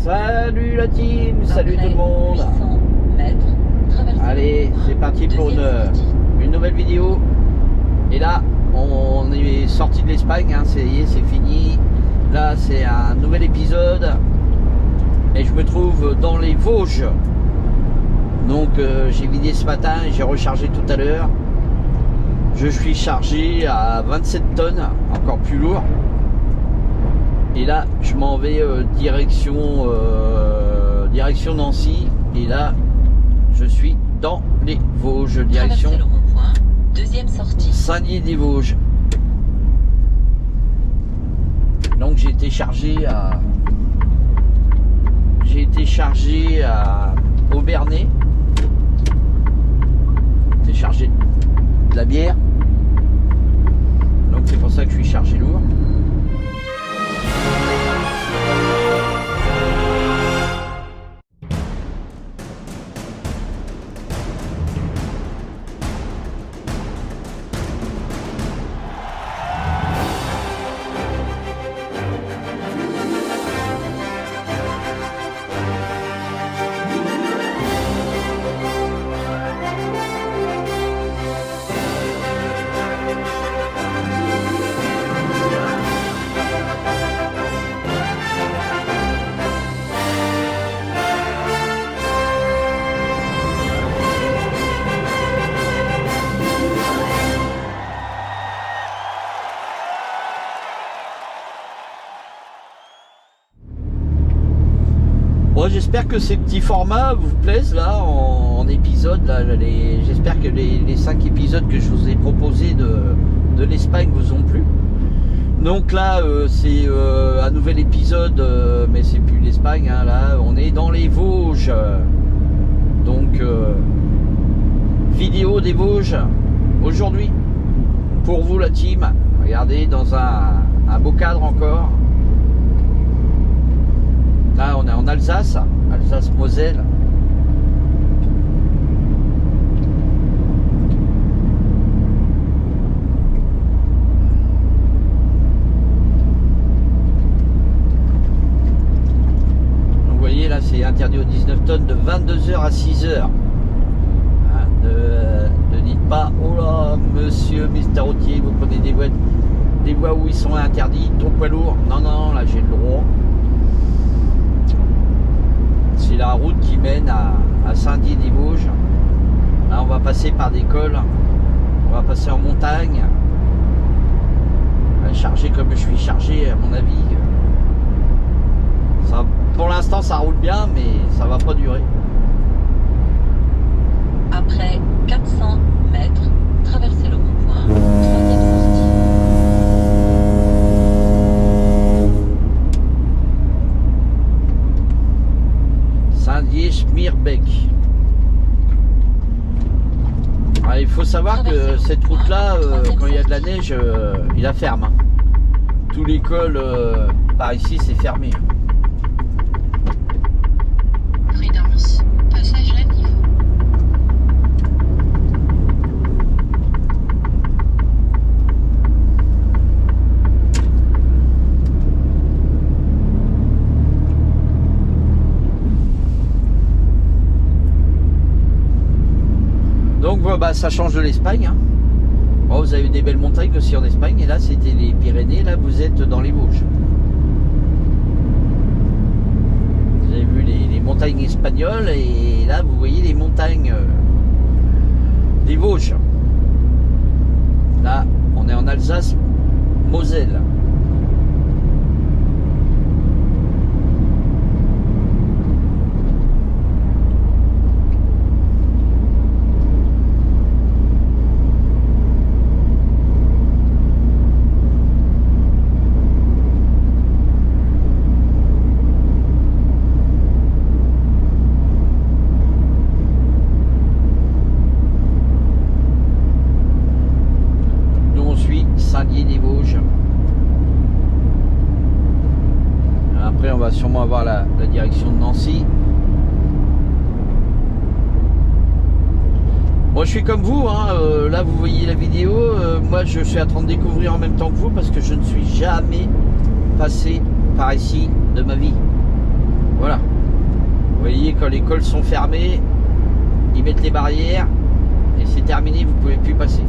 Salut la team, salut tout le monde. Allez, c'est parti pour une nouvelle vidéo. Et là, on est sorti de l'Espagne, hein, c'est fini. Là, c'est un nouvel épisode. Et je me trouve dans les Vosges. Donc, j'ai vidé ce matin, j'ai rechargé tout à l'heure. Je suis chargé à 27 tonnes, encore plus lourd. Et là, je m'en vais direction Nancy. Et là, je suis dans les Vosges, direction deuxième sortie. Saint-Dié-des-Vosges. Donc j'ai été chargé à Aubernais. J'ai chargé de la bière. Donc c'est pour ça que je suis chargé lourd. Bon, j'espère que ces petits formats vous plaisent là en épisode. J'espère que les 5 épisodes que je vous ai proposés de l'Espagne vous ont plu. Donc là, c'est un nouvel épisode, mais c'est plus l'Espagne. Hein, là, on est dans les Vosges. Donc, vidéo des Vosges aujourd'hui pour vous la team. Regardez dans un beau cadre encore. Là, on est en Alsace, Alsace-Moselle. Donc, vous voyez, là, c'est interdit aux 19 tonnes de 22h à 6h. Hein, ne dites pas, oh là, monsieur Mister Routier, vous prenez des voies où ils sont interdits, trop poids lourd. Non, non, là, j'ai le droit. C'est la route qui mène à Saint-Dié-des-Vosges. Là, on va passer par des cols. On va passer en montagne. On va charger comme je suis chargé, à mon avis. Ça, pour l'instant, ça roule bien, mais ça va pas durer. Après 400 mètres, traversez le rond-point. Troisième sortie. Saint-Dié-Schmierbeck. Il faut savoir que cette route-là, quand il y a de la neige, il la ferme. Hein. Tous les cols par ici, c'est fermé. Prudence, passage à niveau. Donc bah, ça change de l'Espagne. Hein. Bon, vous avez eu des belles montagnes aussi en Espagne. Et là, c'était les Pyrénées. Là, vous êtes dans les Vosges. Vous avez vu les montagnes espagnoles. Et là, vous voyez les montagnes des Vosges. Là, on est en Alsace-Moselle. Saint-Dié-des-Vosges. Après, on va sûrement avoir la direction de Nancy. Moi, je suis comme vous, hein, là, vous voyez la vidéo. Moi, je suis en train de découvrir en même temps que vous parce que je ne suis jamais passé par ici de ma vie. Voilà. quand les cols sont fermés, ils mettent les barrières et c'est terminé, vous pouvez plus passer.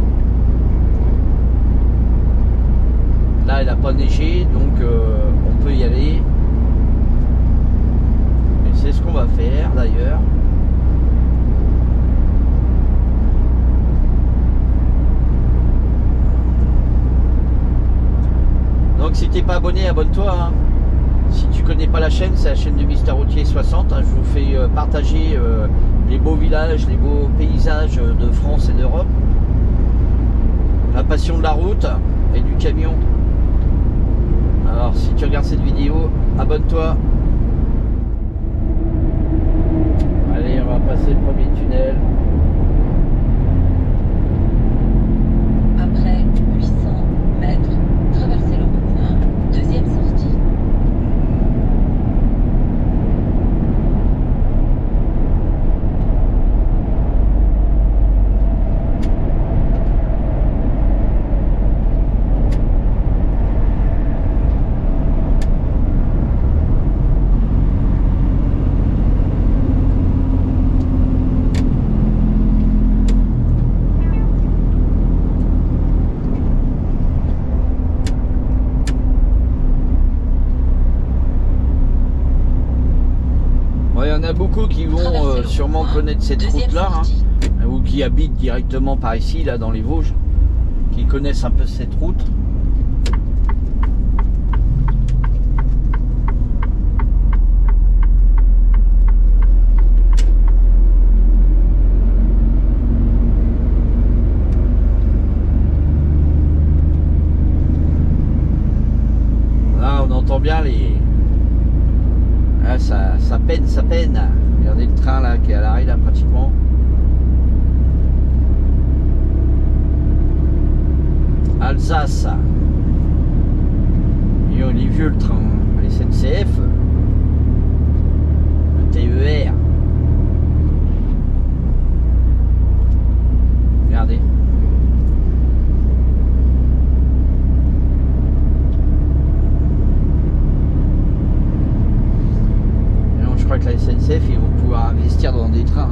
Là, il n'a pas neigé, donc on peut y aller. Et c'est ce qu'on va faire d'ailleurs. Donc si t'es pas abonné, abonne-toi. Hein. Si tu connais pas la chaîne, c'est la chaîne de Mister Routier 60. Hein. Je vous fais partager les beaux villages, les beaux paysages de France et d'Europe. La passion de la route et du camion. Alors si tu regardes cette vidéo, abonne-toi. Allez, on va passer le premier tunnel. Après 800 mètres, traversez le rond-point, deuxième sortie. Il y en a beaucoup qui vont sûrement connaître cette route-là, hein, ou qui habitent directement par ici, là dans les Vosges, qui connaissent un peu cette route. Là, on entend bien les... Ah, ça peine, ça peine. Regardez le train là qui est à l'arrêt là pratiquement. Alsace. Et on est vieux le train. Hein. Les SNCF. Le TER. Regardez. Je crois que la SNCF, ils vont pouvoir investir dans des trains.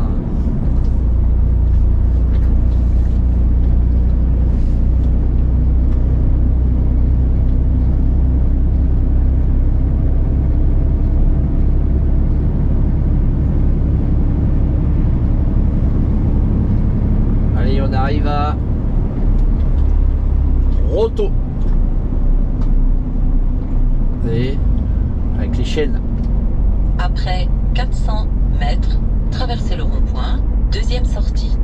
Allez, on arrive à Roto. Et avec les chaînes. Après 400 mètres, traversez le rond-point, deuxième sortie.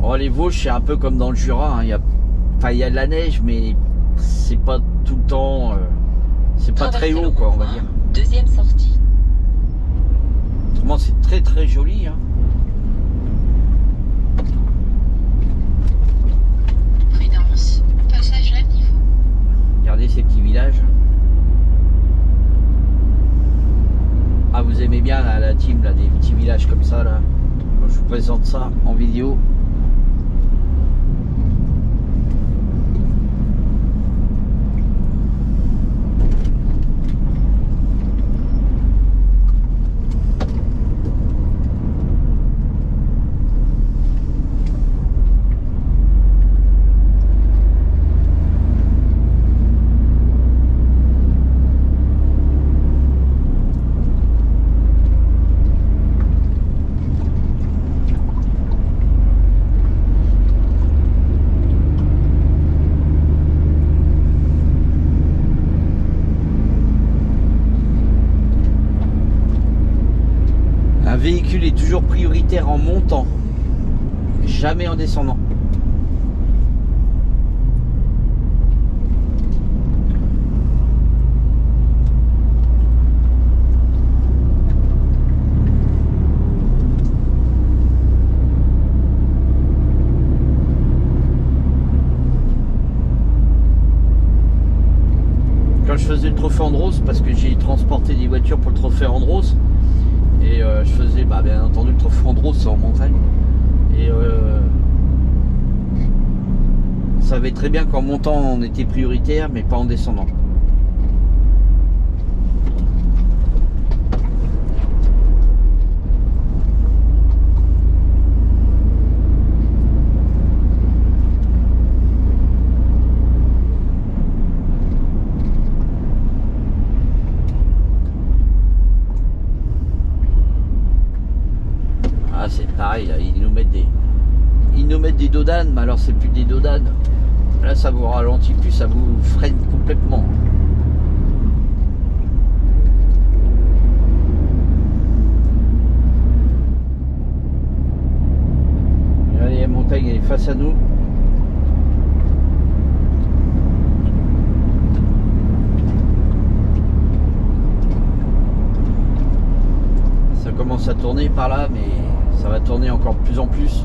Oh, les Vosges, c'est un peu comme dans le Jura. Hein. Il y a de la neige, mais c'est pas tout le temps. C'est pas très haut, quoi, on va dire. Deuxième sortie. Autrement, c'est très très joli. Hein. Prudence, passage à niveau. Regardez ces petits villages. Ah, vous aimez bien la team là, des petits villages comme ça là. Donc, je vous présente ça en vidéo. Véhicule est toujours prioritaire en montant, jamais en descendant. Quand je faisais le trophée Andros, parce que j'ai transporté des voitures pour le trophée Andros, et je faisais le bah, bien entendu le Trofandros c'est en montagne. Et on savait très bien qu'en montant on était prioritaire, mais pas en descendant. Ah, c'est pareil, là, ils nous mettent des dodanes, mais alors c'est plus des dodanes. Là ça vous ralentit plus, ça vous freine complètement. Regardez, la montagne elle est face à nous. Ça commence à tourner par là, mais ça va tourner encore de plus en plus.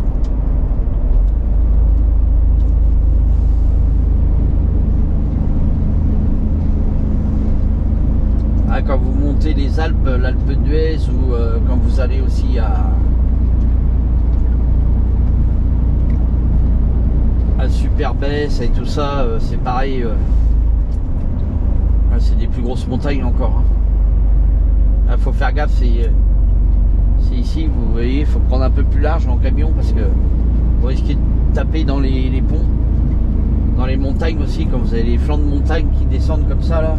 Ah, quand vous montez les Alpes, l'Alpe d'Huez, ou quand vous allez aussi à Superbès et tout ça, c'est pareil. C'est des plus grosses montagnes encore. Il faut faire gaffe, c'est ici, vous voyez, il faut prendre un peu plus large en camion parce que vous risquez de taper dans les ponts, dans les montagnes aussi, quand vous avez les flancs de montagne qui descendent comme ça là.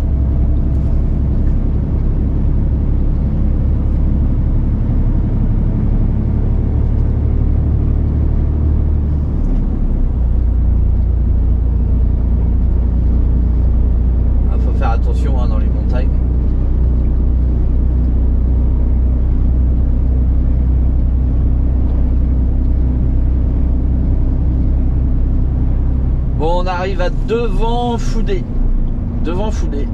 Il faut faire attention hein, dans les montagnes. Bon, on arrive à devant Foudé. Devant Foudé.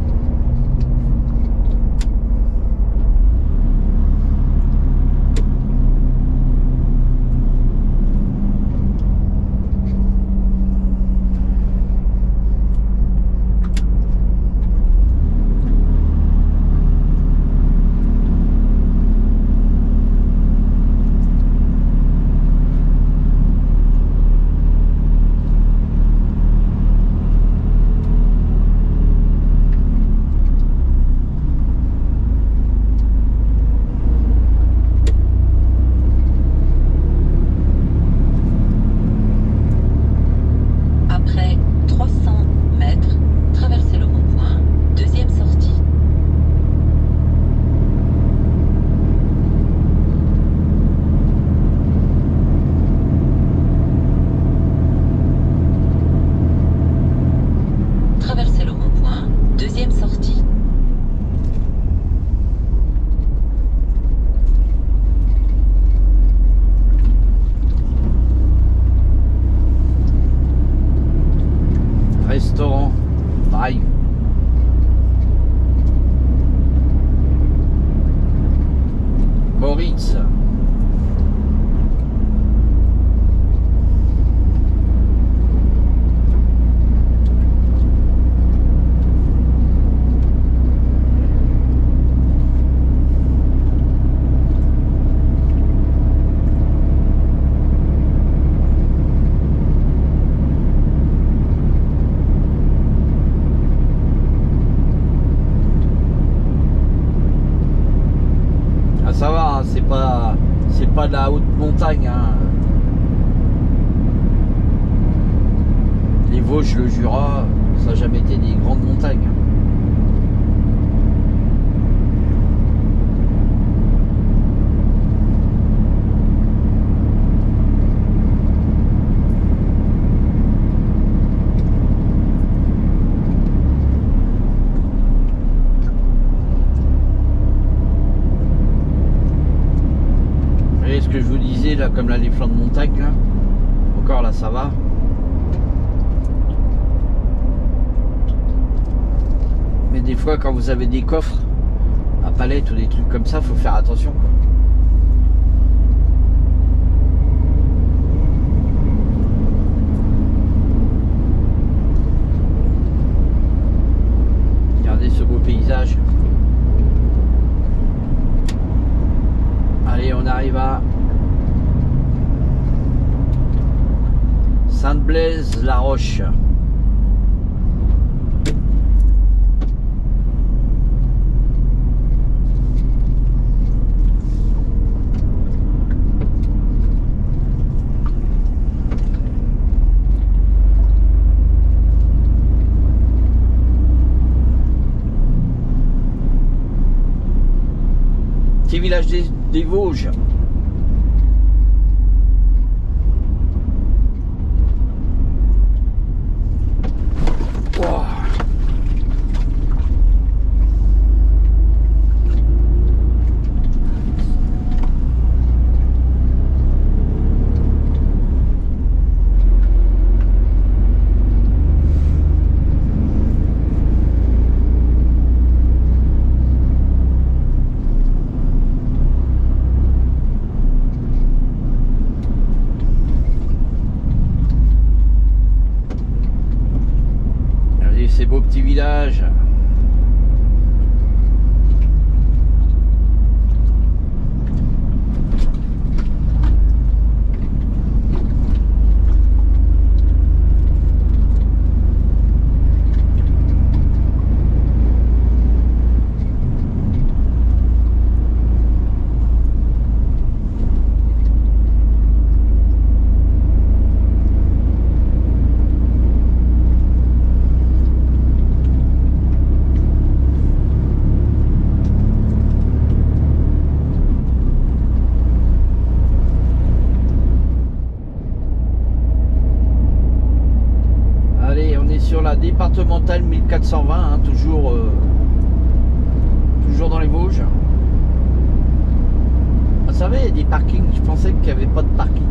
Restaurant Braille. Moritz. Ça va, hein, c'est pas de la haute montagne. Hein. Les Vosges, le Jura, ça n'a jamais été des grandes montagnes. Ce que je vous disais là, comme là les flancs de montagne là, encore là ça va. Mais des fois quand vous avez des coffres à palettes ou des trucs comme ça, faut faire attention quoi. Regardez ce beau paysage. Allez, on a arrive à Sainte-Blaise-la-Roche. Petit village des Vosges. Wow. Ces beaux petits villages. Sur la départementale 1420, hein, toujours dans les Vosges. Vous savez, il y a des parkings, je pensais qu'il n'y avait pas de parking.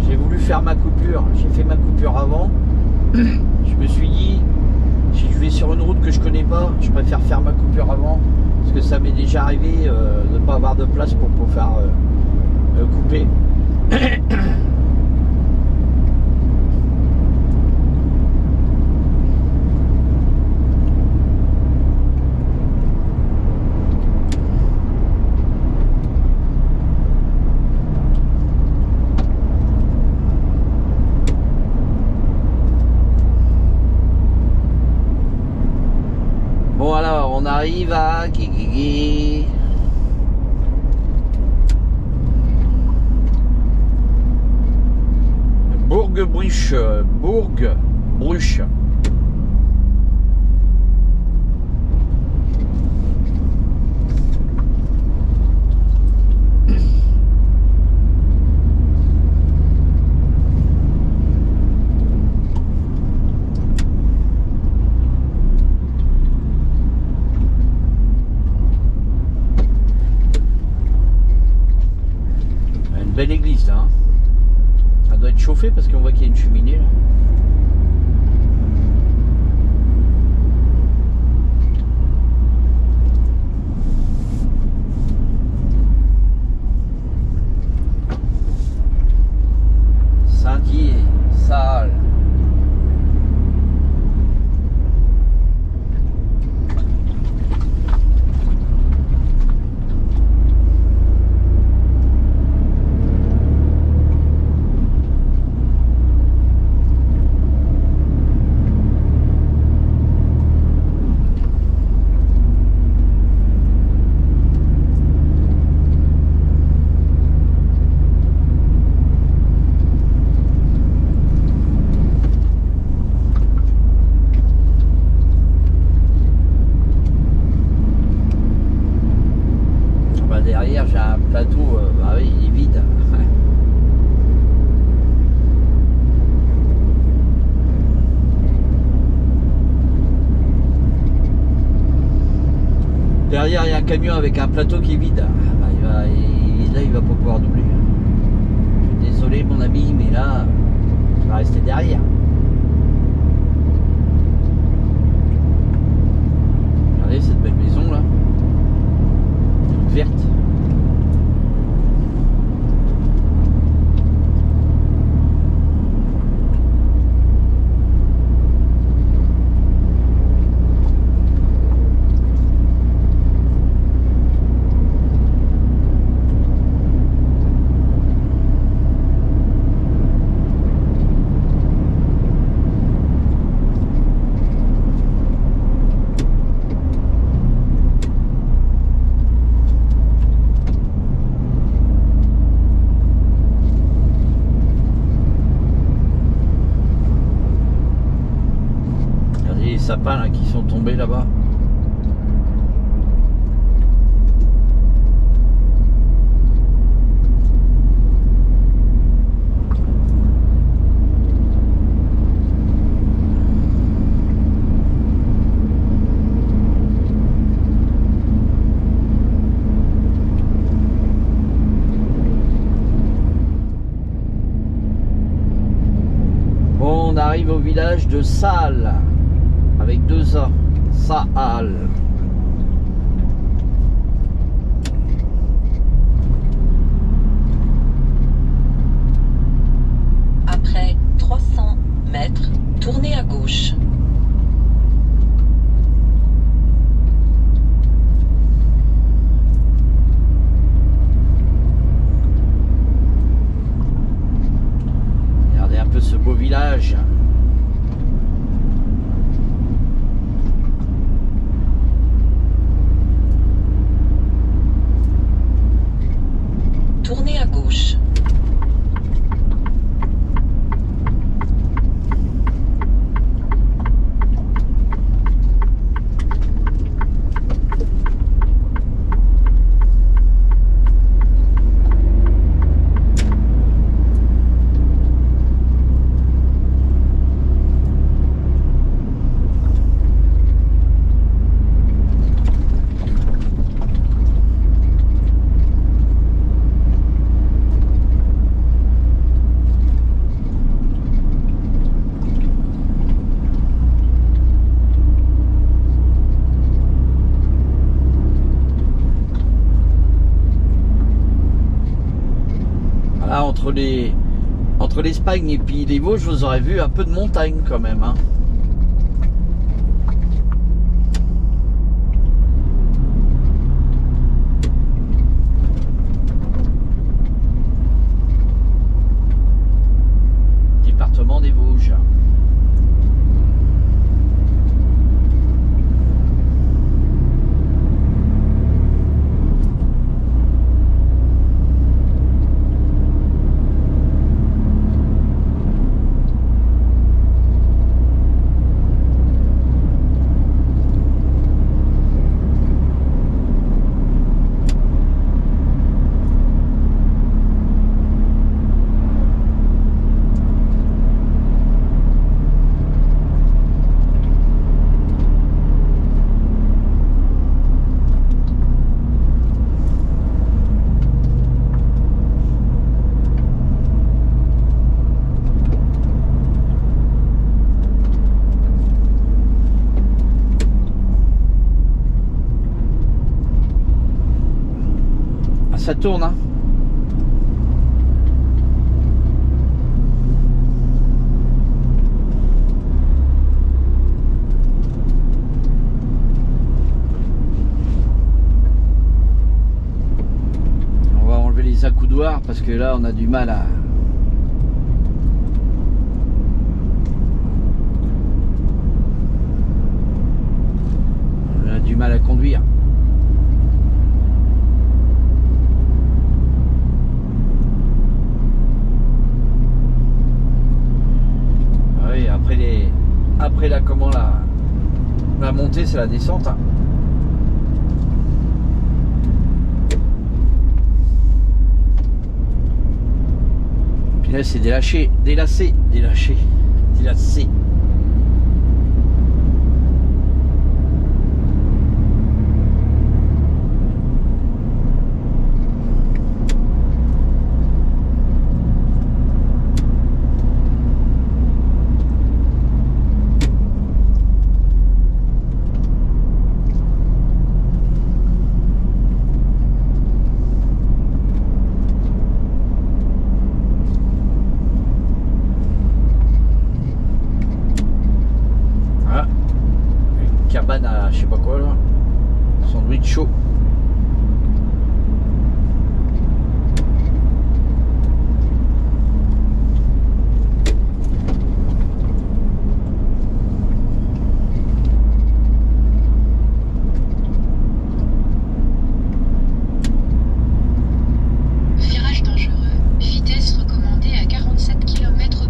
J'ai voulu faire ma coupure, j'ai fait ma coupure avant. Je me suis dit, si je vais sur une route que je connais pas, je préfère faire ma coupure avant, parce que ça m'est déjà arrivé de ne pas avoir de place pour faire couper. Bon alors, on arrive à Guéguégué. Bourg-Bruche. Bourg-Bruche. Belle église là, hein. Ça doit être chauffé parce qu'on voit qu'il y a une cheminée là. Saint-Dié, Salle. Derrière j'ai un plateau, ah oui, il est vide. Derrière il y a un camion avec un plateau qui est vide. Là il va pas pouvoir doubler. Je suis désolé mon ami, mais là il va rester derrière. Regardez cette belle maison là, toute verte. sapins là, qui sont tombés là-bas. On arrive au village de Saal avec 2 A, Saal. Après 300 mètres, tournez à gauche. Regardez un peu ce beau village. Tournez à gauche. Voilà, entre l'Espagne et puis les Vosges, vous aurez vu un peu de montagne quand même, hein. Département des Vosges. Ça tourne, hein. On va enlever les accoudoirs parce que là on a du mal à... On a du mal à conduire. Après la montée, c'est la descente, hein. Puis là c'est délacé. Cabane à je sais pas quoi là, sandwich chaud. Virage dangereux, vitesse recommandée à 47 km/h.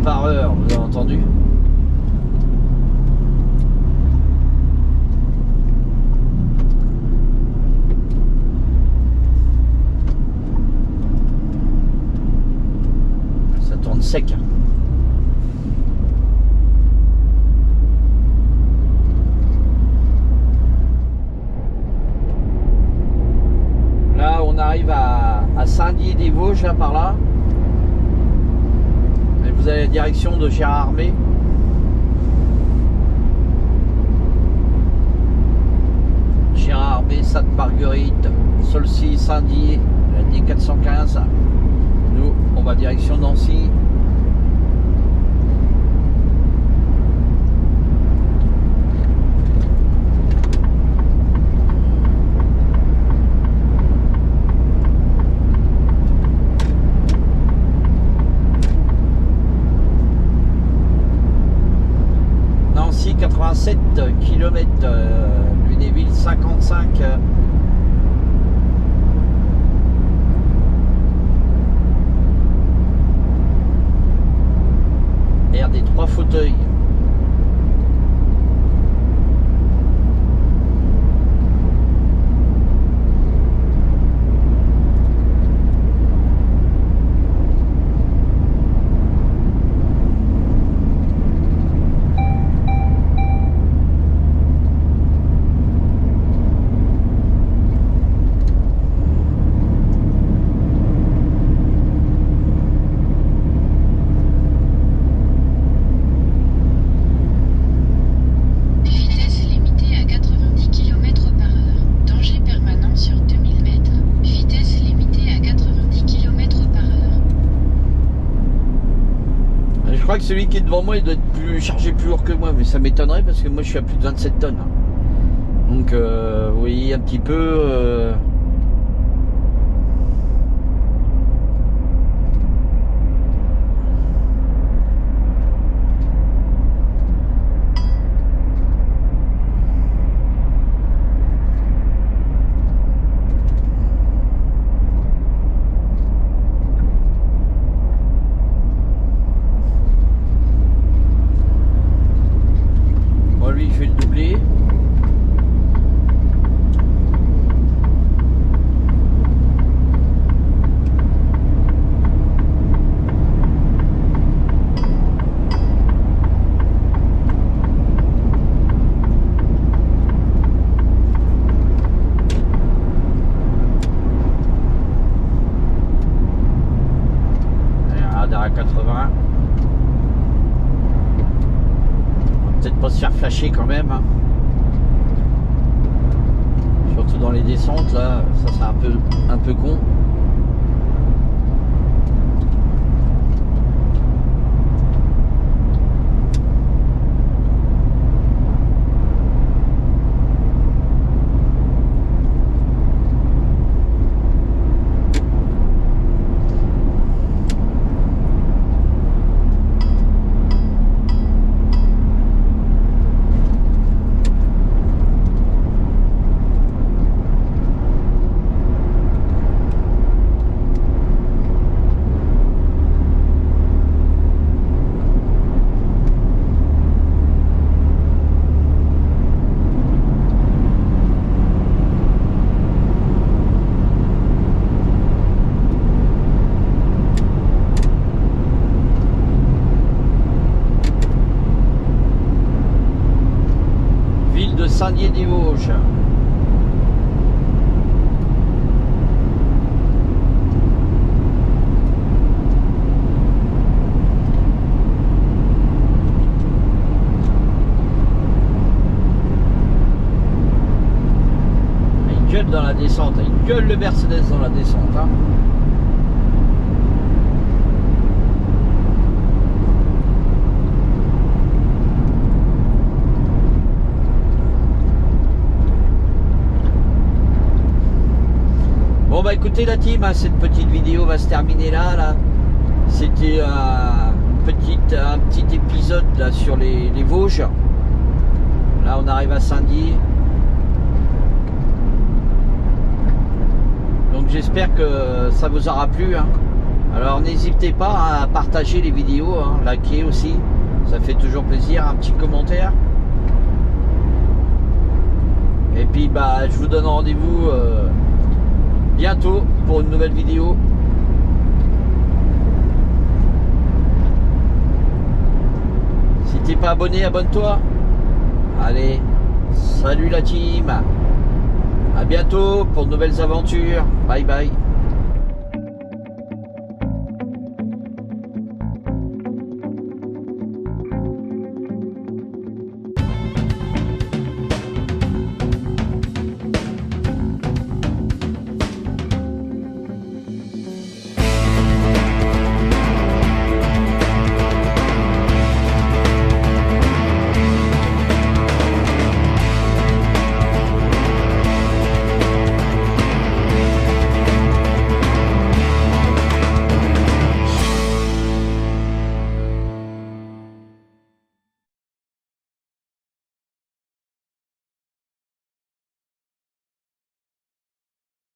par heure, vous avez entendu? Ça tourne sec. Là, on arrive à Saint-Dié-des-Vosges, là par là. Et vous avez la direction de Gérardmer. Gérardmer, Sainte-Marguerite, Saulcy, Saint-Dié, la ligne 415. Nous, on va direction Nancy. Nancy 87 km, Lunéville 55. Air des Trois Fauteuils. Vitesse limitée à 90 km/h. Danger permanent sur 2000 mètres. Vitesse limitée à 90 km/h. Je crois que celui qui est devant moi, il doit être chargé plus lourd que moi, mais ça m'étonnerait parce que moi je suis à plus de 27 tonnes. Donc vous voyez un petit peu. Bon, lui, je vais le doubler. Radar à 80. Peut-être pas se faire flasher quand même. Hein. Surtout dans les descentes là, ça c'est un peu con. Ville de Saint-Dié-des-Vosges. Il gueule dans la descente, il gueule le Mercedes dans la descente. Hein. Bon bah écoutez la team, hein, cette petite vidéo va se terminer là. C'était un petit épisode là sur les Vosges. Là on arrive à Saint-Dié. Donc j'espère que ça vous aura plu. Hein. Alors n'hésitez pas à partager les vidéos, hein, liker aussi, ça fait toujours plaisir, un petit commentaire. Et puis bah je vous donne rendez-vous bientôt pour une nouvelle vidéo. Si t'es pas abonné, abonne-toi. Allez, salut la team. À bientôt pour de nouvelles aventures. Bye bye.